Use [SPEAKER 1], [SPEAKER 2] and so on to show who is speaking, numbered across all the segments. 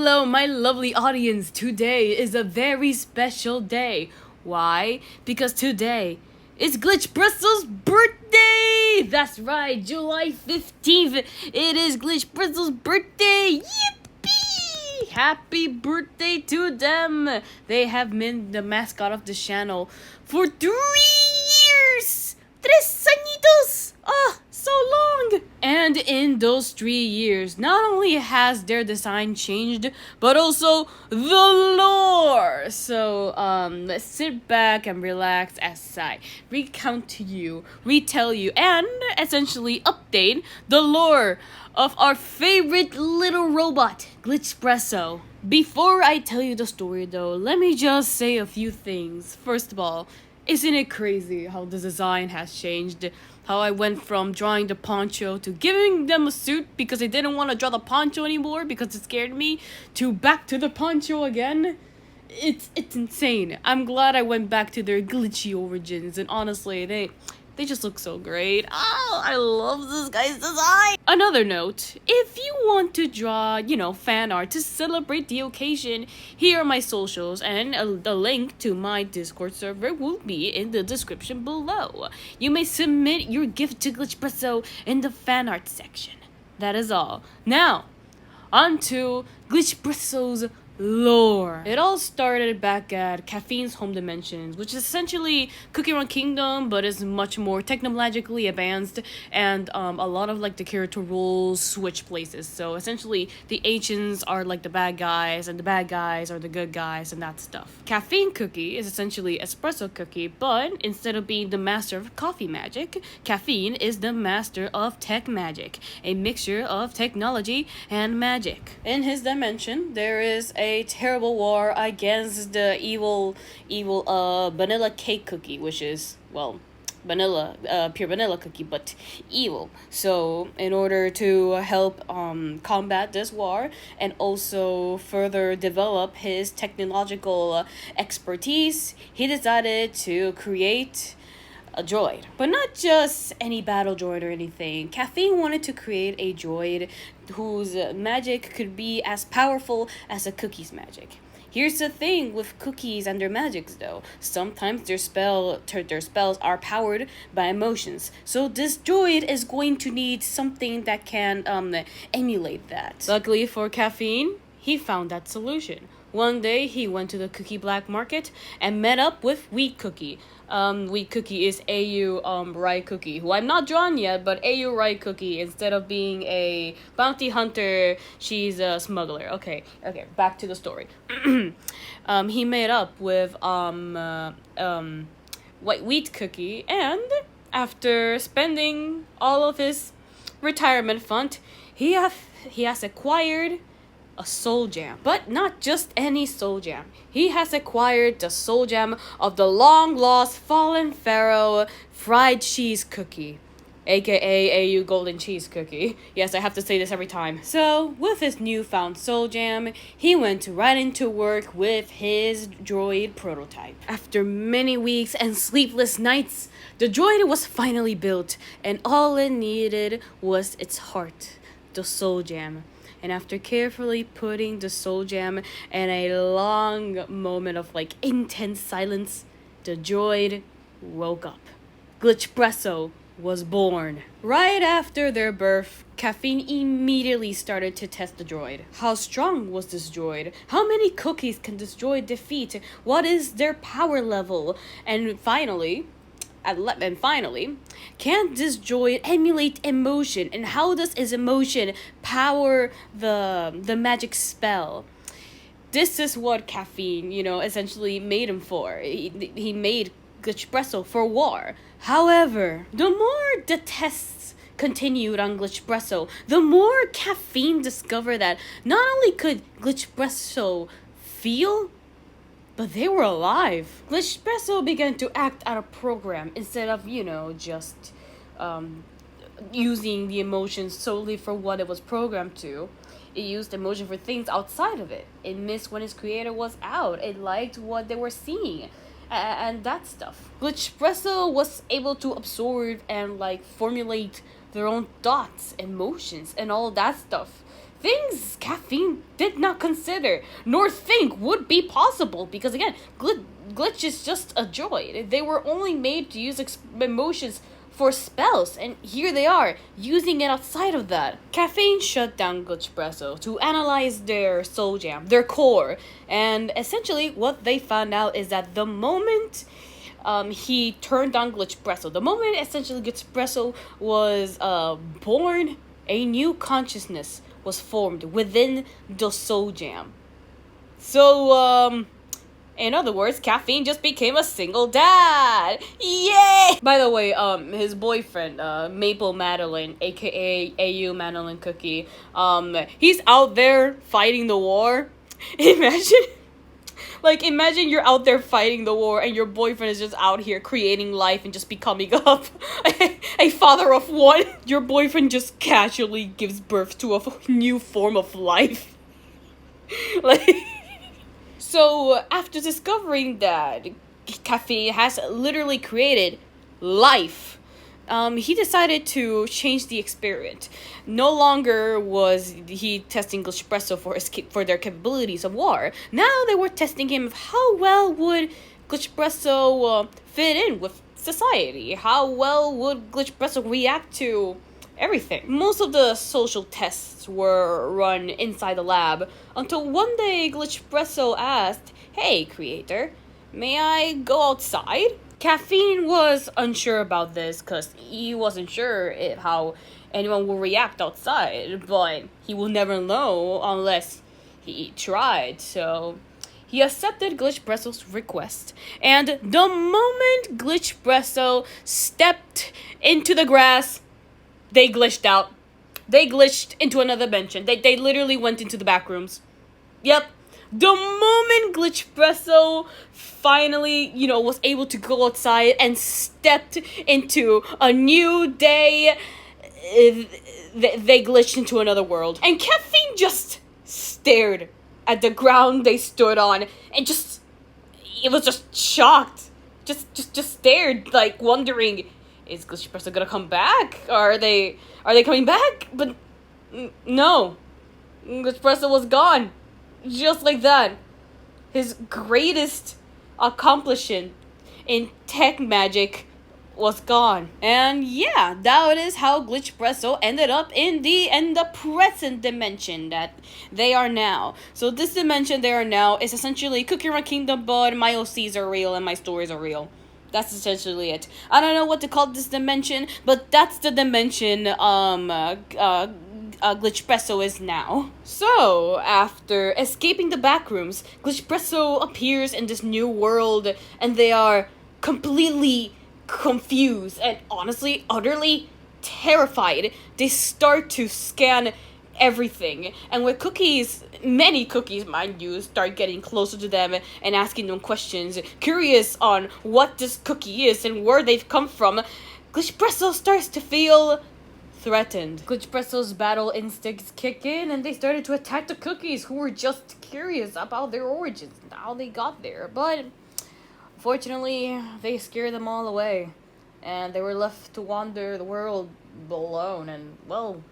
[SPEAKER 1] Hello, my lovely audience. Today is a very special day. Why? Because today is Glitchpresso's birthday! That's right, July 15th. It is Glitchpresso's birthday! Yippee! Happy birthday to them! They have been the mascot of the channel for 3 years! Tres añitos! Oh, so long! And in those 3 years, not only has their design changed, but also the lore! So, let's sit back and relax as I recount to you, retell you, and essentially update the lore of our favorite little robot, Glitchpresso. Before I tell you the story though, let me just say a few things. First of all, isn't it crazy how the design has changed? How I went from drawing the poncho to giving them a suit because I didn't want to draw the poncho anymore because it scared me, to back to the poncho again? It's insane. I'm glad I went back to their glitchy origins, and honestly, they just look so great. Oh, I love this guy's design! Another note, if you want to draw, fan art to celebrate the occasion, here are my socials, and the link to my Discord server will be in the description below. You may submit your gift to Glitchpresso in the fan art section. That is all. Now, on to Glitchpresso's lore. It all started back at Caffeine's Home Dimensions, which is essentially Cookie Run Kingdom, but is much more technologically advanced, and a lot of the character roles switch places. So essentially, the ancients are the bad guys, and the bad guys are the good guys, and that stuff. Caffeine Cookie is essentially Espresso Cookie, but instead of being the master of coffee magic, Caffeine is the master of tech magic, a mixture of technology and magic. In his dimension, there is a terrible war against the evil vanilla cake cookie, which is, well, vanilla, pure vanilla cookie, but evil. So in order to help combat this war and also further develop his technological expertise, he decided to create a droid. But not just any battle droid or anything. Caffeine wanted to create a droid whose magic could be as powerful as a cookie's magic. Here's the thing with cookies and their magics though. Sometimes their spells are powered by emotions. So this droid is going to need something that can emulate that. Luckily for Caffeine, he found that solution. One day, he went to the cookie black market and met up with Wheat Cookie. Wheat Cookie is AUgh Rye Cookie, who I'm not drawn yet, but AUgh Rye Cookie, instead of being a bounty hunter, she's a smuggler. Okay, back to the story. He made up with Wheat Cookie, and after spending all of his retirement fund, he has acquired a soul gem. But not just any soul gem. He has acquired the soul gem of the long-lost fallen pharaoh fried cheese cookie, aka AUgh golden cheese cookie. Yes, I have to say this every time. So, with his newfound soul gem, he went right into work with his droid prototype. After many weeks and sleepless nights, the droid was finally built, and all it needed was its heart, the soul gem. And after carefully putting the soul gem in a long moment of intense silence, the droid woke up. Glitchpresso was born. Right after their birth, Caffeine immediately started to test the droid. How strong was this droid? How many cookies can this droid defeat? What is their power level? And finally, can this droid emulate emotion? And how does his emotion power the magic spell? This is what Caffeine, essentially made him for. He made Glitchpresso for war. However, the more the tests continued on Glitchpresso, the more Caffeine discovered that not only could Glitchpresso feel, but they were alive. Glitchpresso began to act out of program instead of, just using the emotions solely for what it was programmed to. It used emotion for things outside of it. It missed when its creator was out. It liked what they were seeing. And that stuff. Glitchpresso was able to absorb and formulate their own thoughts, emotions, and all that stuff things caffeine did not consider nor think would be possible, because again, Glitch is just a droid. They were only made to use emotions for spells, and here they are, using it outside of that. Caffeine shut down Glitchpresso to analyze their soul jam, their core, and essentially what they found out is that the moment he turned on Glitchpresso, the moment essentially Glitchpresso was born, a new consciousness was formed within the soul jam. So, in other words, caffeine just became a single dad. Yay! By the way, his boyfriend, Maple Madeline, aka AUgh Madeline Cookie, he's out there fighting the war. Imagine you're out there fighting the war and your boyfriend is just out here creating life and just becoming up a father of one. Your boyfriend just casually gives birth to a new form of life. So, after discovering that caffeine has literally created life, he decided to change the experiment. No longer was he testing Glitchpresso for their capabilities of war. Now they were testing him of how well would Glitchpresso fit in with society. How well would Glitchpresso react to everything. Most of the social tests were run inside the lab until one day Glitchpresso asked, "Hey, creator, may I go outside?" Caffeine was unsure about this because he wasn't sure how anyone will react outside, but he will never know unless he tried, so he accepted Glitchpresso's request, and the moment Glitchpresso stepped into the grass, they glitched out. They glitched into another dimension. They literally went into the back rooms. Yep. The moment Glitchpresso finally, was able to go outside and stepped into a new day, they glitched into another world. And Caffeine just stared at the ground they stood on and it was just shocked. Just stared, like wondering, is Glitchpresso gonna come back? Are they coming back? But no. Glitchpresso was gone. Just like that. His greatest accomplishment in tech magic was gone. And yeah, that is how Glitchpresso ended up in the present dimension that they are now. So this dimension they are now is essentially Cookie Run Kingdom, but my OCs are real and my stories are real. That's essentially it. I don't know what to call this dimension, but that's the dimension Glitchpresso is now. So, after escaping the back rooms, Glitchpresso appears in this new world, and they are completely confused and honestly, utterly terrified. They start to scan everything, and when many cookies, mind you, start getting closer to them and asking them questions, curious on what this cookie is and where they've come from, Glitchpresso starts to feel threatened. Glitchpresso's battle instincts kick in, and they started to attack the cookies who were just curious about their origins and how they got there. But fortunately, they scared them all away, and they were left to wander the world alone and, well,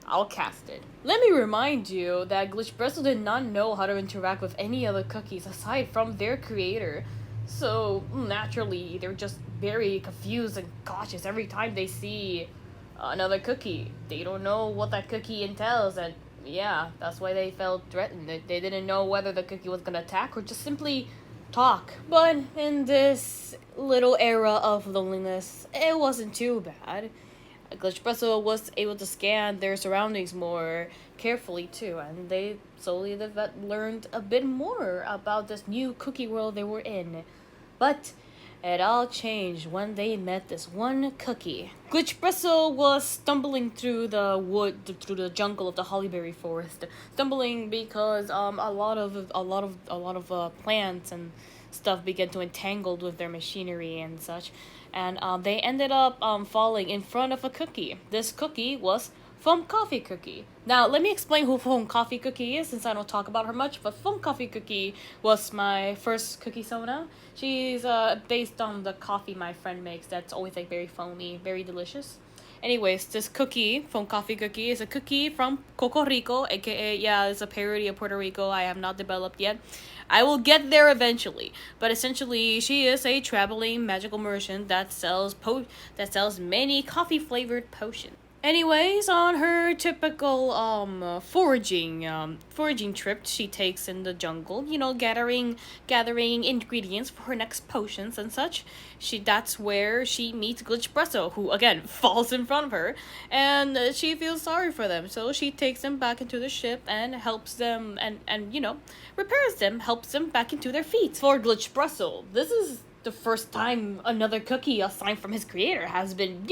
[SPEAKER 1] outcasted. Let me remind you that Glitchpresso did not know how to interact with any other cookies aside from their creator. So, naturally, they're just very confused and cautious every time they see another cookie. They don't know what that cookie entails, and yeah, that's why they felt threatened. They didn't know whether the cookie was gonna attack or just simply talk. But in this little era of loneliness, it wasn't too bad. Glitchpresso was able to scan their surroundings more carefully too, and they slowly learned a bit more about this new cookie world they were in. But it all changed when they met this one cookie. Glitchpresso was stumbling through the jungle of the Hollyberry Forest, stumbling because a lot of plants and stuff began to entangle with their machinery and such, and they ended up falling in front of a cookie. This cookie was Foam Coffee Cookie. Now, let me explain who Foam Coffee Cookie is, since I don't talk about her much, but Foam Coffee Cookie was my first cookie sona. She's based on the coffee my friend makes that's always like very foamy, very delicious. Anyways, this cookie, foam coffee cookie, is a cookie from Coco Rico, aka, yeah, it's a parody of Puerto Rico. I have not developed yet. I will get there eventually. But essentially, she is a traveling magical merchant that sells many coffee flavored potions. Anyways, on her typical foraging trip she takes in the jungle, gathering ingredients for her next potions and such. That's where she meets Glitchpresso, who again falls in front of her, and she feels sorry for them. So she takes them back into the ship and helps them and repairs them, helps them back into their feet. For Glitchpresso, this is the first time another cookie assigned from his creator has been,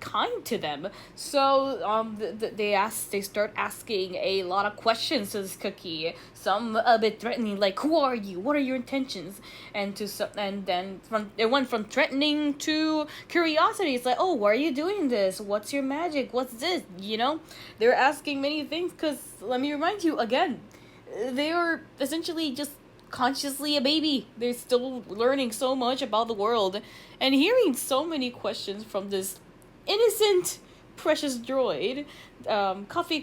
[SPEAKER 1] kind to them. So they start asking a lot of questions to this cookie, some a bit threatening, like, who are you, what are your intentions, and then it went from threatening to curiosity. It's like, oh, why are you doing this, what's your magic, what's this, they're asking many things, because let me remind you again, they are essentially just consciously a baby. They're still learning so much about the world, and hearing so many questions from this innocent, precious droid. Not coffee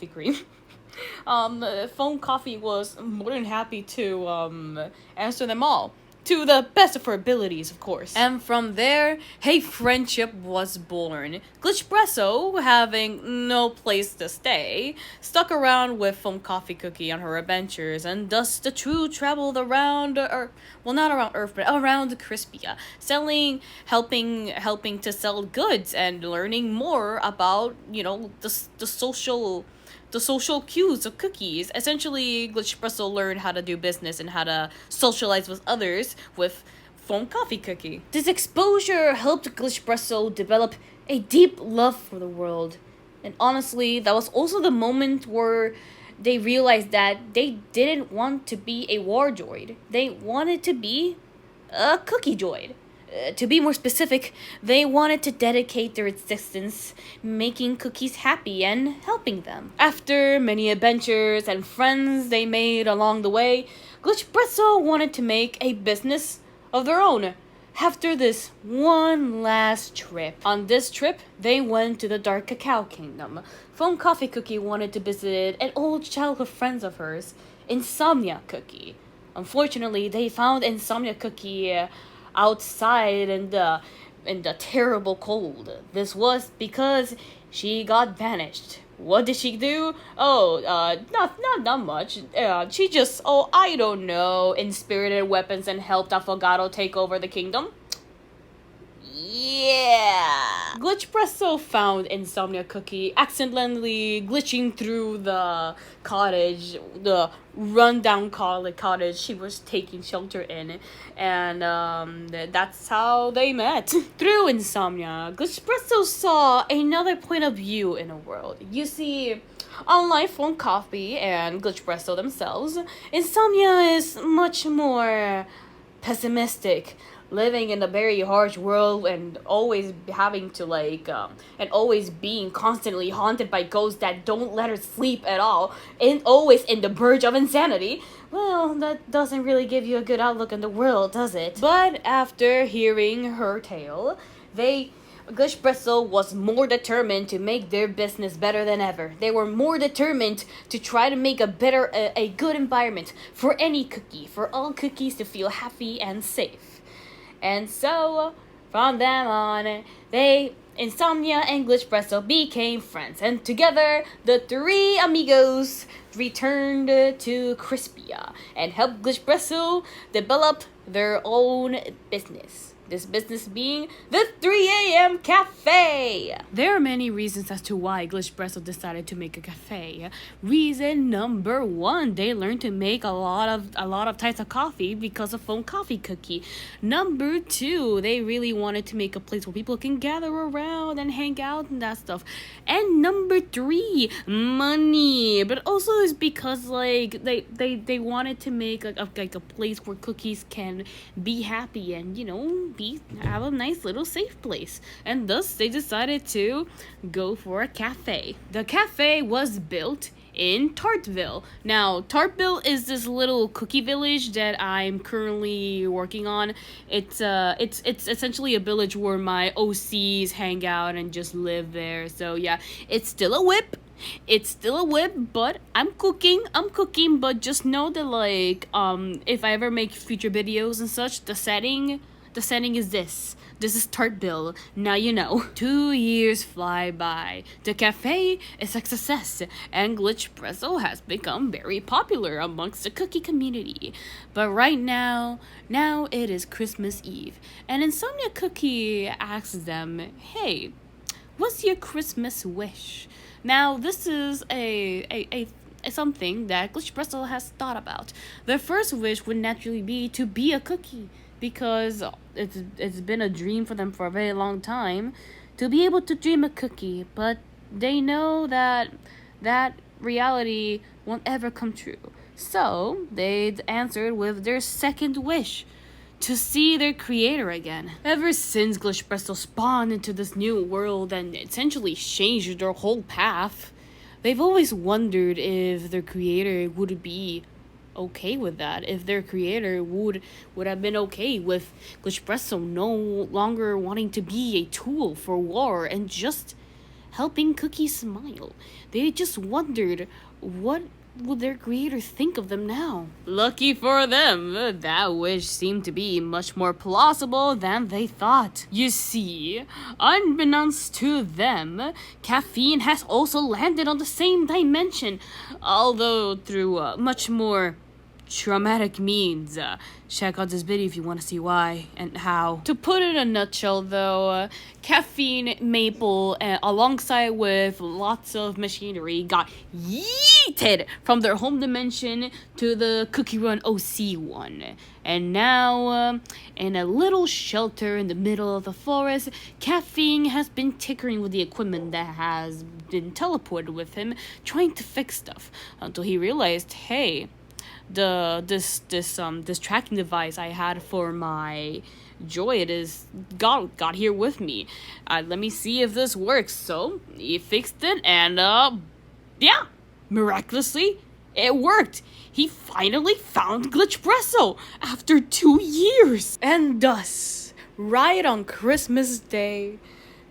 [SPEAKER 1] cream. Foam Coffee was more than happy to answer them all, to the best of her abilities, of course. And from there, a friendship was born. Glitchpresso, having no place to stay, stuck around with Foam Coffee Cookie on her adventures, and thus the two traveled around, not around Earth, but around Crispia, helping to sell goods and learning more about, the social cues of cookies. Essentially, Glitchpresso learned how to do business and how to socialize with others with Foam Coffee Cookie. This exposure helped Glitchpresso develop a deep love for the world. And honestly, that was also the moment where they realized that they didn't want to be a war droid. They wanted to be a cookie droid. To be more specific, they wanted to dedicate their existence making cookies happy and helping them. After many adventures and friends they made along the way, Glitchpresso wanted to make a business of their own. After this one last trip. On this trip, they went to the Dark Cacao Kingdom. Foam Coffee Cookie wanted to visit an old childhood friend of hers, Insomnia Cookie. Unfortunately, they found Insomnia Cookie outside in the terrible cold. This was because she got vanished. What did she do? Not much. She just, I don't know, inspirited weapons and helped Affogato take over the kingdom. Yeah. Glitchpresso found Insomnia Cookie accidentally glitching through the cottage, the rundown cottage she was taking shelter in, and that's how they met. Through Insomnia, Glitchpresso saw another point of view in the world. You see, unlike Foam Coffee and Glitchpresso themselves, Insomnia is much more pessimistic, living in a very harsh world and always having to and always being constantly haunted by ghosts that don't let her sleep at all, and always in the verge of insanity. Well, that doesn't really give you a good outlook on the world, does it? But after hearing her tale, Glitchpresso was more determined to make their business better than ever. They were more determined to try to make a good environment for any cookie, for all cookies to feel happy and safe. And so, from then on, Insomnia and Glitchpresso became friends. And together, the three amigos returned to Crispia and helped Glitchpresso develop their own business. This business being the 3 a.m. cafe. There are many reasons as to why Glitchpresso decided to make a cafe. Reason number 1, they learned to make a lot of types of coffee because of Foam Coffee Cookie. Number 2, they really wanted to make a place where people can gather around and hang out and that stuff. And number 3, money. But also is because they wanted to make a place where cookies can be happy and have a nice little safe place, and thus they decided to go for a cafe. The cafe was built in Tartville. Now, Tartville is this little cookie village that I'm currently working on. It's essentially a village where my OCs hang out and just live there. So yeah, it's still a whip. It's still a whip, but I'm cooking, but just know that, like, if I ever make future videos and such, the setting is this. This is Tartville. Now you know. 2 years fly by. The cafe is a success, and Glitchpresso has become very popular amongst the cookie community. But right now it is Christmas Eve, and Insomnia Cookie asks them, "Hey, what's your Christmas wish?" Now, this is a something that Glitchpresso has thought about. Their first wish would naturally be to be a cookie, because it's been a dream for them for a very long time to be able to dream a cookie, but they know that reality won't ever come true. So they answered with their second wish, to see their creator again. Ever since Glitchpresso spawned into this new world and essentially changed their whole path, they've always wondered if their creator would be okay with that, if their creator would have been okay with Glitchpresso no longer wanting to be a tool for war and just helping Cookie smile. They just wondered, what would their creator think of them now? Lucky for them, that wish seemed to be much more plausible than they thought. You see, unbeknownst to them, caffeine has also landed on the same dimension, although through much more traumatic means. Check out this video if you want to see why and how. To put it in a nutshell though, Caffeine Maple, alongside with lots of machinery, got yeeted from their home dimension to the Cookie Run OC one. And now, in a little shelter in the middle of the forest, Caffeine has been tinkering with the equipment that has been teleported with him, trying to fix stuff, until he realized, hey, this tracking device I had for my droid is got here with me. Let me see if this works. So he fixed it, and yeah, miraculously it worked. He finally found Glitchpresso after 2 years, and thus, right on Christmas Day,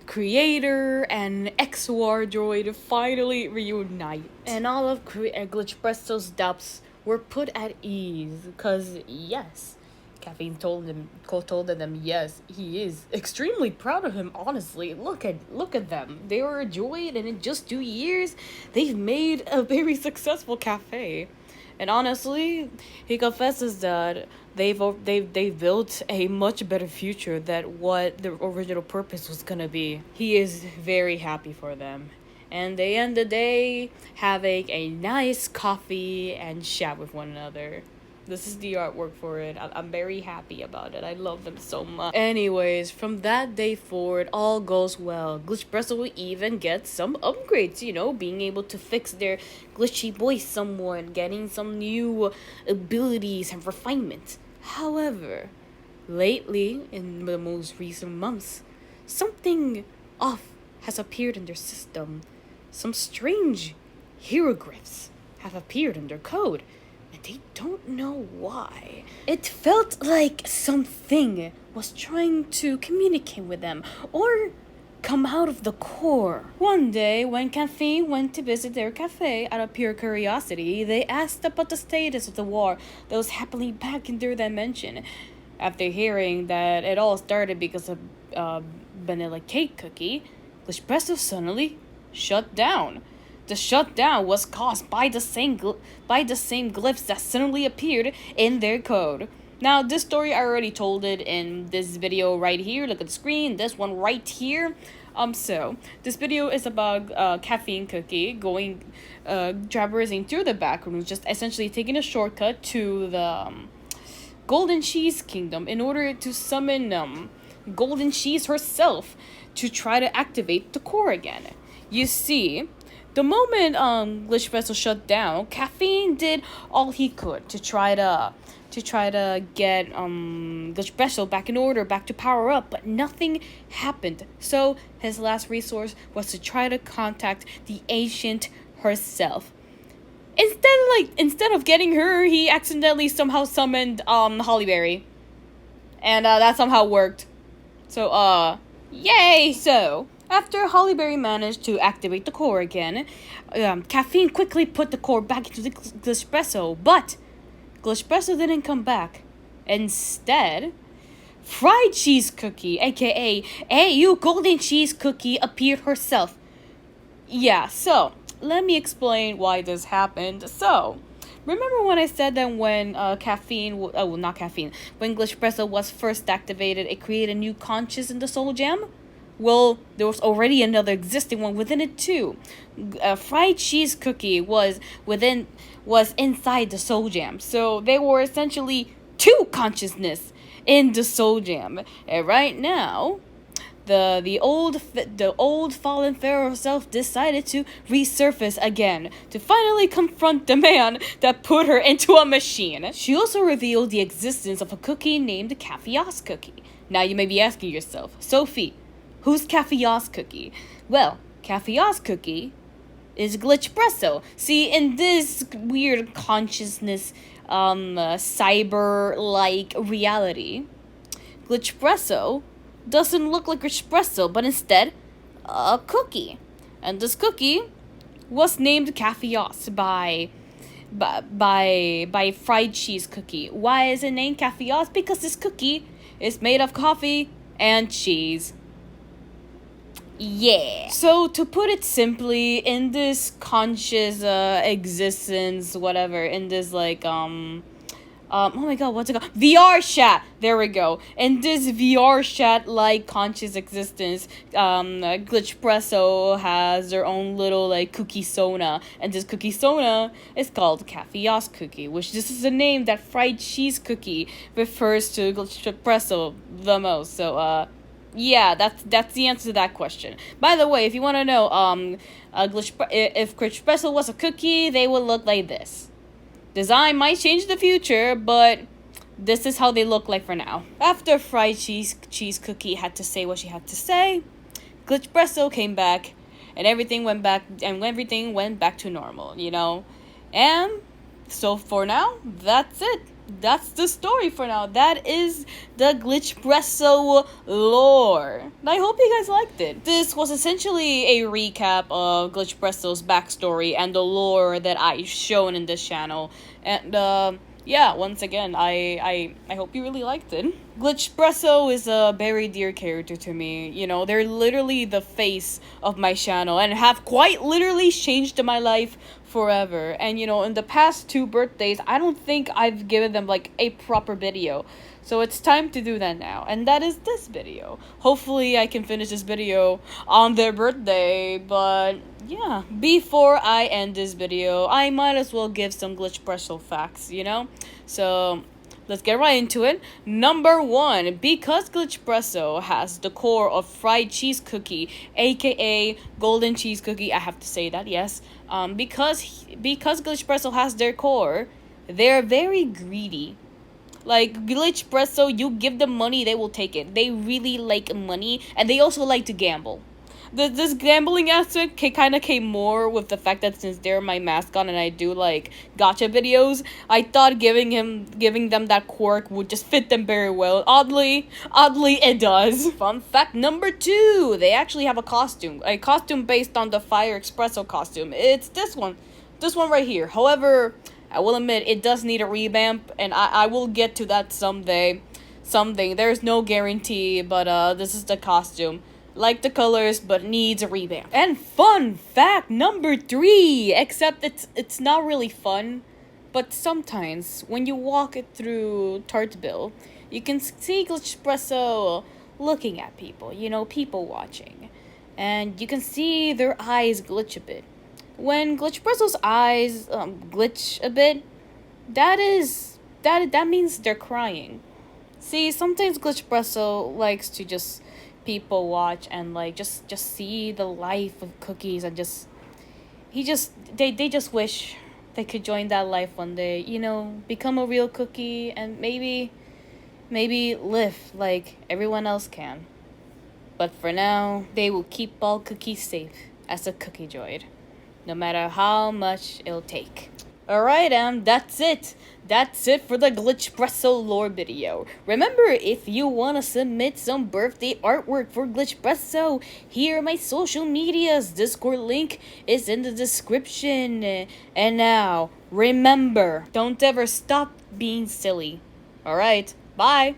[SPEAKER 1] creator and XOR droid finally reunite, and all of Glitchpresso's doubts were put at ease, because yes, Caffeine told them yes, he is extremely proud of him. Honestly, look at them. They were a droid, and in just 2 years, they've made a very successful cafe. And honestly, he confesses that they've built a much better future than what the original purpose was gonna be. He is very happy for them. And they end the day having a nice coffee and chat with one another. This is the artwork for it. I'm very happy about it. I love them so much. Anyways, from that day forward, all goes well. Glitchpresso will even get some upgrades, you know, being able to fix their glitchy voice somewhat, getting some new abilities and refinements. However, lately, in the most recent months, something off has appeared in their system. Some strange hieroglyphs have appeared in their code, and they don't know why. It felt like something was trying to communicate with them, or come out of the core. One day, when Caffeine went to visit their cafe out of pure curiosity, they asked about the status of the war that was happening back in their dimension. After hearing that it all started because of vanilla cake cookie, Glitchpresso suddenly shut down. The shutdown was caused by the same glyphs that suddenly appeared in their code. Now, this story, I already told it in this video right here. Look at the screen. This one right here. So this video is about Caffeine Cookie going traversing through the back rooms, just essentially taking a shortcut to the Golden Cheese Kingdom in order to summon Golden Cheese herself to try to activate the core again. You see, the moment Glitchpresso shut down, Caffeine did all he could to try to get Glitchpresso back in order, back to power up, but nothing happened. So his last resource was to try to contact the Ancient herself. Instead of getting her, he accidentally somehow summoned Holly Berry. And that somehow worked. So yay! So after Holly Berry managed to activate the core again, Caffeine quickly put the core back into the Glitchpresso, but Glitchpresso didn't come back. Instead, Fried Cheese Cookie, aka AUgh Golden Cheese Cookie, appeared herself. Yeah, so let me explain why this happened. So, remember when I said that when when Glitchpresso was first activated, it created a new conscious in the Soul Gem? Well, there was already another existing one within it too. Fried Cheese Cookie was inside the Soul Jam, so they were essentially two consciousness in the Soul Jam. And right now, the old fallen pharaoh herself decided to resurface again to finally confront the man that put her into a machine. She also revealed the existence of a cookie named AUgh Cookie. Now you may be asking yourself, Sophie, who's AUgh Cookie? Well, AUgh Cookie is Glitchpresso. See, in this weird consciousness, cyber-like reality, Glitchpresso doesn't look like Glitchpresso, but instead, a cookie. And this cookie was named AUgh by Fried Cheese Cookie. Why is it named AUgh? Because this cookie is made of coffee and cheese. Yeah. So to put it simply, in this conscious existence, whatever, in this oh my god, what's it called? VR chat. There we go. In this VR chat like conscious existence, Glitchpresso has their own little cookie sona, and this cookie sona is called AUgh Cookie, which this is a name that Fried Cheese Cookie refers to Glitchpresso the most. So yeah, that's the answer to that question. By the way, if you want to know, if Glitchpresso was a cookie, they would look like this. Design might change in the future, but this is how they look like for now. After Fried Cheese Cookie had to say what she had to say, Glitchpresso came back, and everything went back to normal, you know? And so for now, that's it. That's the story for now. That is the Glitchpresso lore. I hope you guys liked it. This was essentially a recap of Glitchpresso's backstory and the lore that I've shown in this channel. And yeah, once again, I hope you really liked it. Glitchpresso is a very dear character to me. You know, they're literally the face of my channel and have quite literally changed my life forever. And you know, in the past 2 birthdays, I don't think I've given them a proper video. So it's time to do that now, and that is this video. Hopefully I can finish this video on their birthday, but yeah. Before I end this video, I might as well give some Glitchpresso facts, you know? So let's get right into it. Number 1, because Glitchpresso has the core of Fried Cheese Cookie, aka Golden Cheese Cookie, I have to say that, yes. Because Glitchpresso has their core, they're very greedy. Like, Glitchpresso, you give them money, they will take it. They really like money, and they also like to gamble. This gambling aspect kind of came more with the fact that since they're my mascot and I do gacha videos, I thought giving them that quirk would just fit them very well. Oddly it does. Fun fact number 2, they actually have a costume based on the Fire Espresso costume. It's this one right here. However, I will admit it does need a revamp, and I will get to that someday. There's no guarantee, but this is the costume. Like the colors, but needs a revamp. And fun fact number 3, except it's not really fun, but sometimes when you walk it through Tartville, you can see Glitchpresso looking at people, you know, people watching. And you can see their eyes glitch a bit. When Glitchpresso's eyes glitch a bit, that means they're crying. See, sometimes Glitchpresso likes to just people watch and just see the life of cookies, and they just wish they could join that life one day, you know, become a real cookie and maybe live like everyone else can. But for now, they will keep all cookies safe as a cookie droid, no matter how much it'll take. Alright, that's it. That's it for the Glitchpresso lore video. Remember, if you want to submit some birthday artwork for Glitchpresso, here are my social medias. Discord link is in the description. And now, remember, don't ever stop being silly. Alright, bye!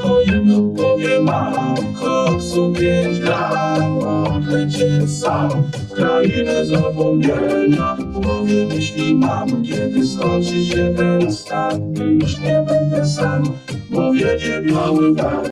[SPEAKER 2] Stoimy w głowie mam koksu 5 gram. Odlecieć sam w krainę zapomnienia. W głowie myśli mam, kiedy skończy się ten stan. Już nie będę sam, bo wiedzie biały brak.